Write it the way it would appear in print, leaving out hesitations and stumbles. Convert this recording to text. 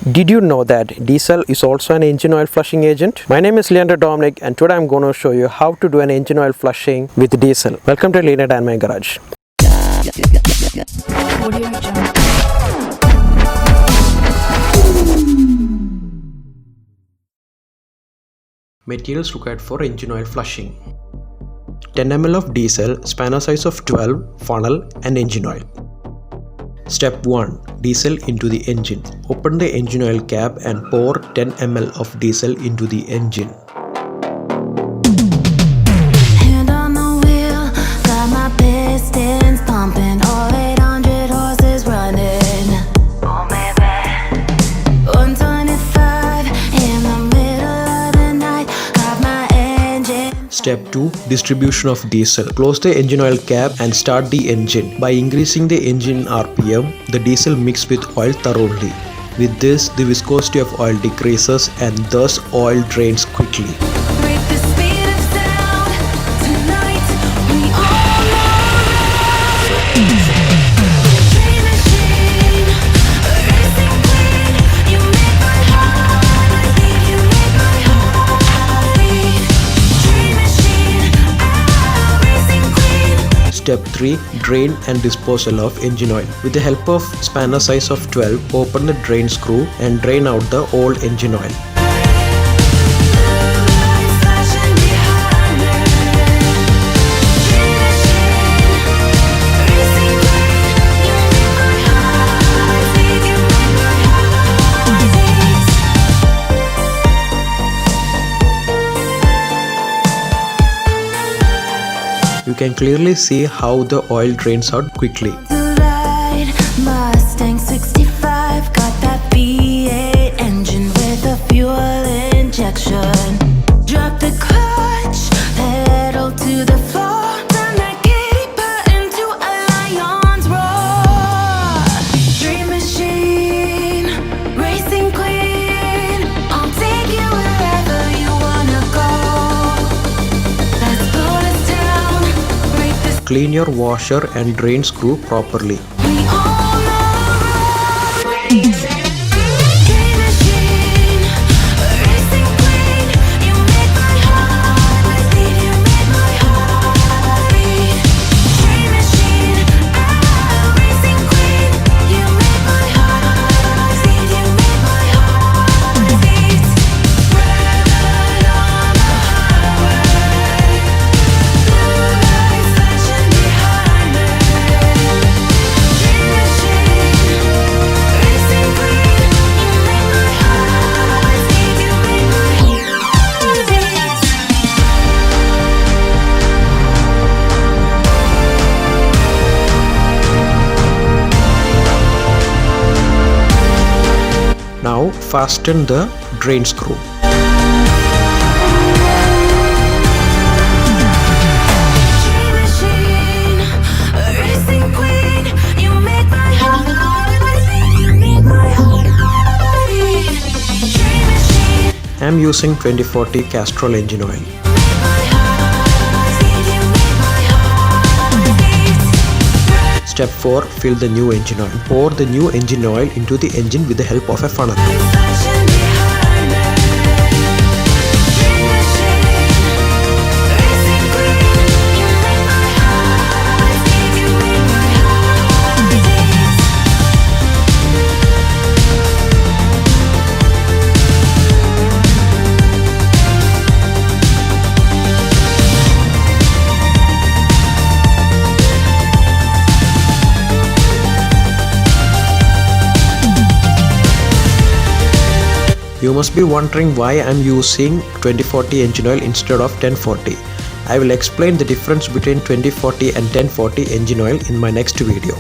Did you know that diesel is also an engine oil flushing agent? My name is Leander Dominic and today I'm going to show you how to do an engine oil flushing with diesel. Welcome to Leander and my garage. Materials required for engine oil flushing: 10 ml of diesel, spanner size of 12, funnel and engine oil. Step 1. Diesel into the engine. Open the engine oil cap and pour 10 ml of diesel into the engine. Hand on the wheel, got my pistons pumping, all 800 horses running. Oh baby, 125 in the middle of the night, got my engine. Step 2. Distribution of diesel. Close the engine oil cap and start the engine. By increasing the engine RPM, the diesel mixes with oil thoroughly. With this, the viscosity of oil decreases and thus oil drains quickly. Break the speed of sound, tonight we all know. Dream machine, racing queen, you make my heart beat, you make my heart beat. Dream machine, racing queen. Step 3. Drain and disposal of engine oil. With the help of spanner size of 12, open the drain screw and drain out the old engine oil. You can clearly see how the oil drains out quickly. Mustang 65, got that V8 engine with a fuel injection. Drop the clutch, pedal to the floor, turn that giddy button to a lion's roar. Dream machine, racing queen, I'll take you wherever you wanna go. Let's blow this town, break this. Clean your washer and drain screw properly. We all know. Dream machine, racing queen, you make my heart beat, you make my heart beat. Dream machine, racing queen, you make my heart beat, you make my heart beat. Red on the highway, blue lights flashing behind me. Dream machine, racing queen, you make my heart beat, you make my heart beat. Now fasten the drain screw. Dream machine, racing queen, you make my heart beat, you make my heart beat. Dream machine, I am using 2040 Castrol engine oil. my heart beat, you make my heart beat. Step 4. Fill the new engine oil. Pour the new engine oil into the engine with the help of a funnel. Flashing behind me. Dream machine, racing queen, you make my heart beat, you make my heart beat. You must be wondering why I am using 2040 engine oil instead of 1040. I will explain the difference between 2040 and 1040 engine oil in my next video.